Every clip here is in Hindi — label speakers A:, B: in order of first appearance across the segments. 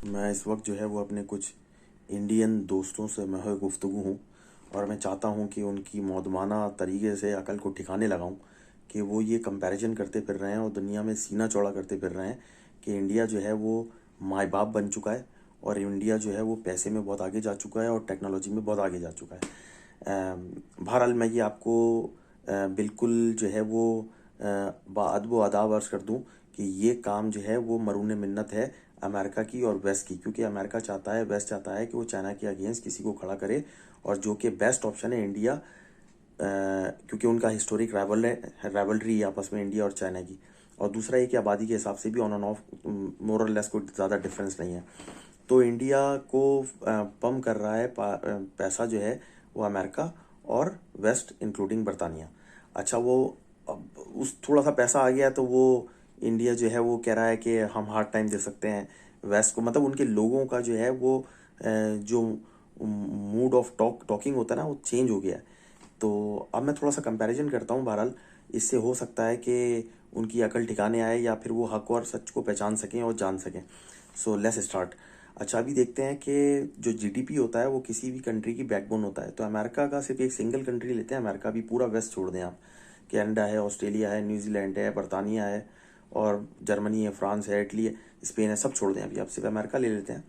A: मैं इस वक्त जो है वो अपने कुछ इंडियन दोस्तों से महज़ गुफ्तगू हूँ और मैं चाहता हूँ कि उनकी मौदमाना तरीके से अकल को ठिकाने लगाऊँ कि वो ये कंपैरिजन करते फिर रहे हैं और दुनिया में सीना चौड़ा करते फिर रहे हैं कि इंडिया जो है वो माँ बाप बन चुका है और इंडिया जो है वो पैसे में बहुत आगे जा चुका है और टेक्नोलॉजी में बहुत आगे जा चुका है। बहरहाल मैं ये आपको बिल्कुल जो है वो बाअदब व अदाब अर्ज़ कर दूँ कि ये काम जो है वो मरून मिन्नत है अमेरिका की और वेस्ट की, क्योंकि अमेरिका चाहता है, वेस्ट चाहता है कि वो चाइना के अगेंस्ट किसी को खड़ा करे और जो कि बेस्ट ऑप्शन है इंडिया, क्योंकि उनका हिस्टोरिक राइवलरी है आपस में इंडिया और चाइना की। और दूसरा ये कि आबादी के हिसाब से भी ऑन एंड ऑफ मोर और लेस कोई ज़्यादा डिफरेंस नहीं है। तो इंडिया को पम्प कर रहा है पैसा जो है वो अमेरिका और वेस्ट इंक्लूडिंग बरतानिया। अच्छा, वो अब उस थोड़ा सा पैसा आ गया तो वो इंडिया जो है वो कह रहा है कि हम हार्ड टाइम दे सकते हैं वेस्ट को, मतलब उनके लोगों का जो है वो जो मूड ऑफ टॉकिंग होता है ना वो चेंज हो गया है। तो अब मैं थोड़ा सा कंपैरिजन करता हूँ। बहरहाल इससे हो सकता है कि उनकी अकल ठिकाने आए या फिर वो हक और सच को पहचान सकें और जान सकें। So let's start. अच्छा, अभी देखते हैं कि जो जीडीपी होता है वो किसी भी कंट्री की बैकबोन होता है। तो अमेरिका का सिर्फ एक सिंगल कंट्री लेते हैं, अमेरिका भी, पूरा वेस्ट छोड़ दें आप। कनाडा है, ऑस्ट्रेलिया है, न्यूजीलैंड है, बरतानिया है और जर्मनी है, फ्रांस है, इटली है, स्पेन है, सब छोड़ दें। अभी आप सिर्फ अमेरिका ले लेते हैं।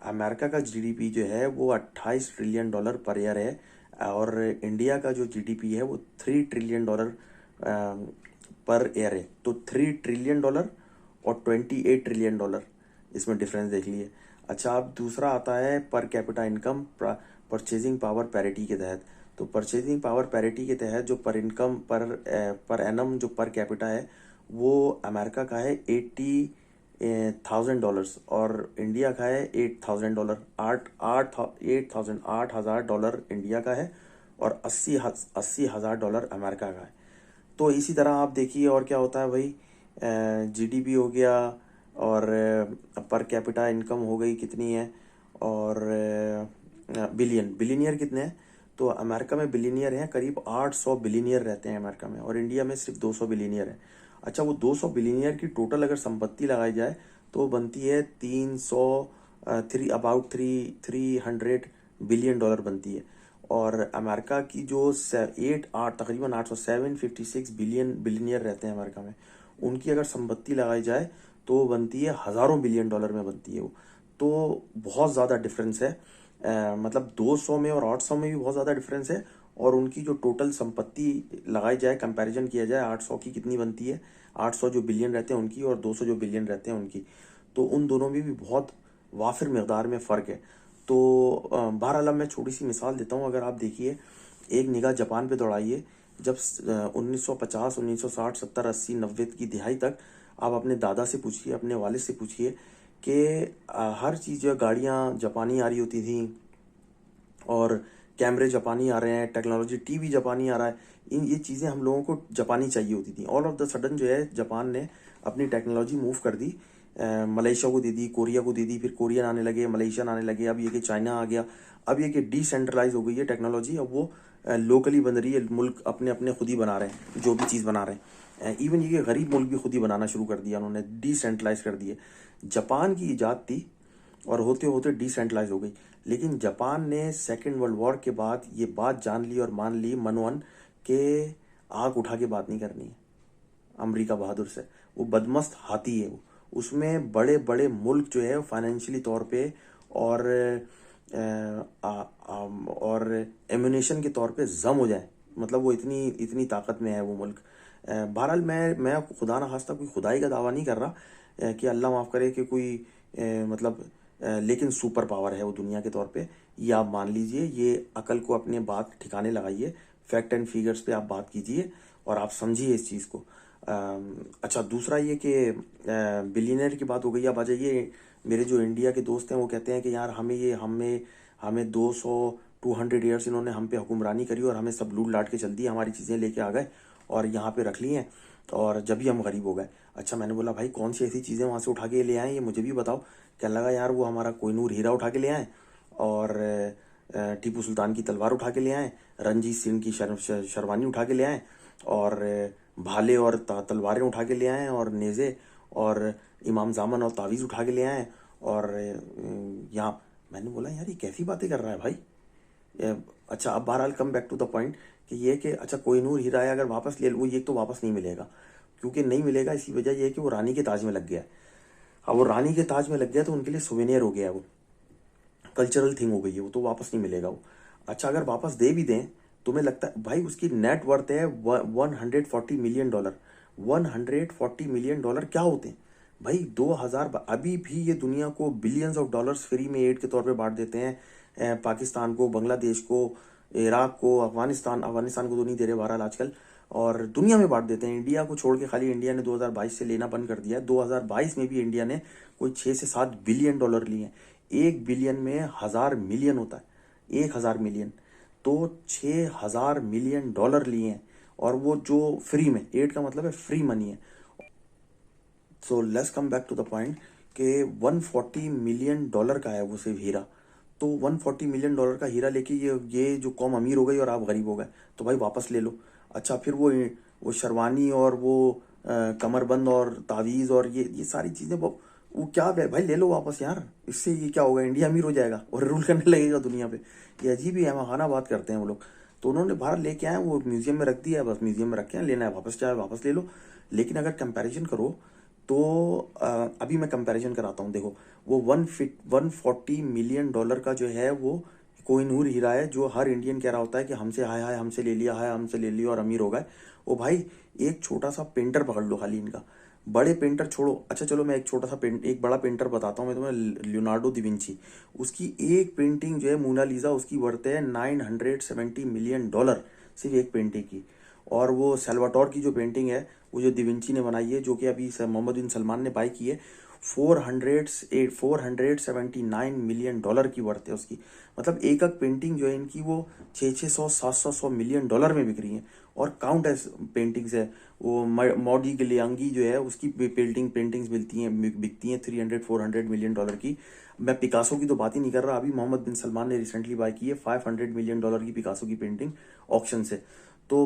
A: अमेरिका का जीडीपी जो है वो 28 ट्रिलियन डॉलर पर ईयर है और इंडिया का जो जीडीपी है वो $3 ट्रिलियन पर ईयर है। तो $3 ट्रिलियन और $28 ट्रिलियन, इसमें डिफरेंस देख लिए। अच्छा, अब दूसरा आता है per capita income purchasing power parity के तहत। तो परचेजिंग पावर पैरिटी के तहत जो पर इनकम पर एनम जो पर कैपिटा है वो अमेरिका का है $80,000 और इंडिया का है $8,000। आठ आठ 8,000 $8,000 इंडिया का है और अस्सी हजार डॉलर अमेरिका का है। तो इसी तरह आप देखिए और क्या होता है भाई। जीडीपी हो गया और पर कैपिटा इनकम हो गई कितनी है और बिलियनियर कितने हैं। तो अमेरिका में बिलियनियर हैं करीब 800 बिलियनियर रहते हैं अमेरिका में और इंडिया में सिर्फ 200 बिलियनियर है। अच्छा, वो 200 बिलियनियर की टोटल अगर संपत्ति लगाई जाए तो वो बनती है 300 three about three 300 billion dollar बनती है। और अमेरिका की जो 8 8 तकरीबन 756 बिलियनियर रहते हैं अमेरिका में, उनकी अगर संपत्ति लगाई जाए तो वो बनती है हज़ारों बिलियन डॉलर में बनती है वो। तो बहुत ज़्यादा डिफरेंस है। मतलब 200 में और 800 में भी बहुत ज़्यादा डिफरेंस है। और उनकी जो टोटल संपत्ति लगाई जाए, कंपैरिजन किया जाए 800 की कितनी बनती है, 800 जो बिलियन रहते हैं उनकी और 200 जो बिलियन रहते हैं उनकी, तो उन दोनों में भी बहुत वाफिर मकदार में फ़र्क है। तो बहरहाल अब मैं छोटी सी मिसाल देता हूँ। अगर आप देखिए, एक निगाह जापान पे दौड़ाइए। जब 1950 1960 70 80 90 की दिहाई तक आप अपने दादा से पूछिए, अपने वालिद से पूछिए कि हर चीज़ जो गाड़ियाँ जापानी आ रही होती थी और कैमरे जापानी आ रहे हैं, टेक्नोलॉजी, टीवी जापानी आ रहा है। ये चीज़ें हम लोगों को जापानी चाहिए होती थी। ऑल ऑफ द सडन जो है जापान ने अपनी टेक्नोलॉजी मूव कर दी, मलेशिया को दे दी, कोरिया को दे दी, फिर कोरियन आने लगे, मलेशियन आने लगे, अब ये कि चाइना आ गया। अब ये कि डिसेंट्रलाइज हो गई है टेक्नोलॉजी, अब वो लोकली बन रही है। मुल्क अपने अपने खुद ही बना रहे हैं जो भी चीज़ बना रहे हैं। इवन ये कि गरीब मुल्क भी खुद ही बनाना शुरू कर दिया उन्होंने, डिसेंट्रलाइज कर दिए। जापान की इजाद थी और होते होते डिसेंट्रलाइज हो गई। लेकिन जापान ने सेकेंड वर्ल्ड वॉर के बाद ये बात जान ली और मान ली मनवन के आग उठा के बात नहीं करनी है अमेरिका बहादुर से। वो बदमस्त हाथी है वो। उसमें बड़े बड़े मुल्क जो है फाइनेंशियली तौर पे और और एम्यूनेशन के तौर पे जम हो जाए, मतलब वो इतनी इतनी ताकत में है वो मुल्क। बहरहाल मैं खुदा ना खास्ता कोई खुदाई का दावा नहीं कर रहा, कि अल्लाह माफ़ करे कि कोई मतलब लेकिन सुपर पावर है वो दुनिया के तौर पे। ये आप मान लीजिए, ये अकल को अपने बात ठिकाने लगाइए, फैक्ट एंड फिगर्स पे आप बात कीजिए और आप समझिए इस चीज़ को। अच्छा, दूसरा ये कि बिलियनर की बात हो गई। अब आ जाइए, मेरे जो इंडिया के दोस्त हैं वो कहते हैं कि यार हमें हमें 200 200 ईयर्स इन्होंने हम पे हुक्मरानी करी और हमें सब लूट लाट के चल दिया, हमारी चीज़ें लेके आ गए और यहाँ पे रख ली हैं और जब भी हम गरीब हो गए। अच्छा, मैंने बोला भाई कौन सी ऐसी चीज़ें वहाँ से उठा के ले आए ये मुझे भी बताओ। कहने लगा यार वो हमारा कोहिनूर हीरा उठा के ले आए और टीपू सुल्तान की तलवार उठा के ले आए, रंजीत सिंह की शेरवानी उठा के ले आए और भाले और तलवारें उठा के ले आए और नेज़े और इमाम जामन और तावीज़ उठा के ले आए और यहाँ मैंने बोला यार ये कैसी बातें कर रहा है भाई। अच्छा, अब बहरहाल come back to the point कि ये कि अच्छा कोहिनूर हीरा है, अगर वापस ले लो ये तो वापस नहीं मिलेगा। क्योंकि नहीं मिलेगा इसी वजह ये है कि वो रानी के ताज में लग गया है। अब वो रानी के ताज में लग गया तो उनके लिए सुवेनियर हो गया है, वो कल्चरल थिंग हो गई है, वो तो वापस नहीं मिलेगा वो। अच्छा, अगर वापस दे भी दें, तुम्हें लगता है भाई उसकी नेट वर्थ है $140 मिलियन। $140 मिलियन क्या होते हैं भाई? 2000 अभी भी ये दुनिया को बिलियंस ऑफ डॉलर्स फ्री में एड के तौर पे बांट देते हैं। पाकिस्तान को, बांग्लादेश को, इराक को, अफगानिस्तान अफगानिस्तान को तो नहीं दे रहे बहरहाल आजकल, और दुनिया में बांट देते हैं। इंडिया को छोड़ के खाली इंडिया ने 2022 से लेना बंद कर दिया है। 2022 में भी इंडिया ने कोई 6 से 7 बिलियन डॉलर लिए हैं। 1 बिलियन में 1000 मिलियन होता है, 1000 मिलियन, तो 6000 मिलियन डॉलर लिए हैं। और वो जो फ्री में, एड का मतलब है फ्री मनी है। So let's come back to the point कि $140 मिलियन का है वो सिर्फ हीरा। तो $140 मिलियन का हीरा लेके ये जो कौम अमीर हो गई और आप गरीब हो गए, तो भाई वापस ले लो। अच्छा, फिर वो शेरवानी और वो कमरबंद और तावीज़ और ये सारी चीज़ें वो क्या है भाई, ले लो वापस यार। इससे ये क्या होगा, इंडिया अमीर हो जाएगा और रूल करने लगेगा दुनिया पे। ये अजीब ही है, महाना बात करते हैं वो लोग। तो उन्होंने बाहर लेके आए, वो म्यूजियम में रख दिया है, बस म्यूजियम में रखे हैं, लेना है वापस चाहे वापस ले लो। लेकिन अगर कंपैरिजन करो तो अभी मैं कंपैरिजन कराता हूँ। देखो, वो $140 मिलियन का जो है वो कोहिनूर हीरा है, जो हर इंडियन कह रहा होता है कि हमसे हाय हाय हमसे ले लिया, हाय हमसे ले लिया और अमीर हो गए। वो भाई एक छोटा सा पेंटर पकड़ लो खाली इनका, बड़े पेंटर छोड़ो। अच्छा चलो, मैं एक छोटा सा एक बड़ा पेंटर बताता हूँ मैं तुम्हें, लियोनार्डो दा विंची। उसकी एक पेंटिंग जो है मोनालिसा, उसकी वर्थ है $970 मिलियन, सिर्फ एक पेंटिंग की। और वो सैल्वाटोर की जो पेंटिंग है, वो जो दिविंची ने बनाई है, जो कि अभी मोहम्मद बिन सलमान ने बाई की है, 479 मिलियन डॉलर की वर्थ है उसकी। मतलब एक एक पेंटिंग जो है इनकी वो 600 700 मिलियन डॉलर में बिक रही है। और काउंटलेस पेंटिंग्स है। वो मॉडी गिलियांगी जो है उसकी पेंटिंग्स बिकती हैं 300 400 मिलियन डॉलर की। मैं पिकासो की तो बात ही नहीं कर रहा। अभी मोहम्मद बिन सलमान ने रिसेंटली बाय की है $500 मिलियन की पिकासो की पेंटिंग ऑक्शन से। तो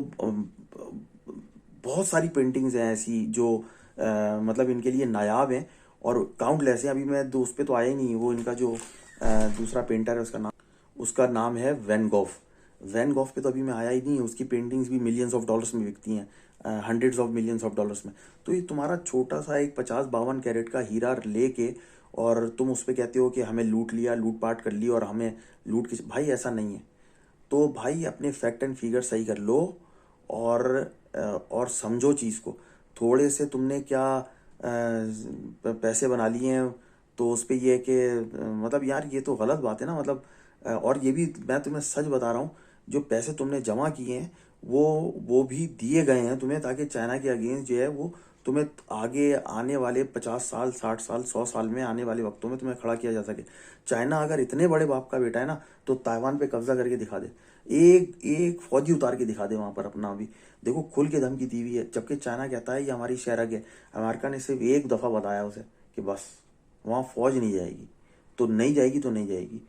A: बहुत सारी पेंटिंग्स हैं ऐसी जो मतलब इनके लिए नायाब हैं और काउंटलेस हैं। अभी मैं उस पे तो आया ही नहीं, वो इनका जो दूसरा पेंटर है उसका नाम है वैन गॉफ। वैन गॉफ पे तो अभी मैं आया ही नहीं, उसकी पेंटिंग्स भी मिलियंस ऑफ डॉलर्स में बिकती हैं, hundreds of millions of dollars में। तो ये तुम्हारा छोटा सा एक 50-52 कैरेट का हीरा लेके और तुम उस पर कहते हो कि हमें लूट लिया, लूटपाट कर ली और हमें लूट के, भाई ऐसा नहीं है। तो भाई अपने फैक्ट एंड फिगर सही कर लो और और समझो चीज़ को। थोड़े से तुमने क्या पैसे बना लिए हैं तो उस पे ये है कि मतलब यार ये तो गलत बात है ना। मतलब और ये भी मैं तुम्हें सच बता रहा हूँ, जो पैसे तुमने जमा किए हैं वो भी दिए गए हैं तुम्हें, ताकि चाइना के अगेंस्ट जो है वो तुम्हें आगे आने वाले 50 साल, 60 साल, 100 साल में आने वाले वक्तों में तुम्हें खड़ा किया जा सके। चाइना अगर इतने बड़े बाप का बेटा है ना, तो ताइवान पे कब्जा करके दिखा दे, एक एक फौजी उतार के दिखा दे वहां पर अपना भी। देखो खुल के धमकी दी हुई है, जबकि चाइना कहता है ये हमारी शहरक है। अमेरिका ने सिर्फ एक दफा बताया उसे कि बस वहां फौज नहीं जाएगी, तो नहीं जाएगी, तो नहीं जाएगी,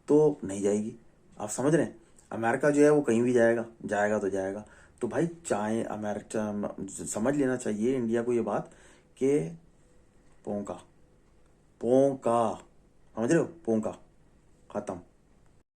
A: तो नहीं जाएगी। आप समझ रहे हैं, अमेरिका जो है वो कहीं भी जाएगा, जाएगा तो जाएगा। तो भाई चाहे अमेरिका समझ लेना चाहिए इंडिया को ये बात कि पोंका, पोंका, समझ रहे हो, पोंका, खत्म।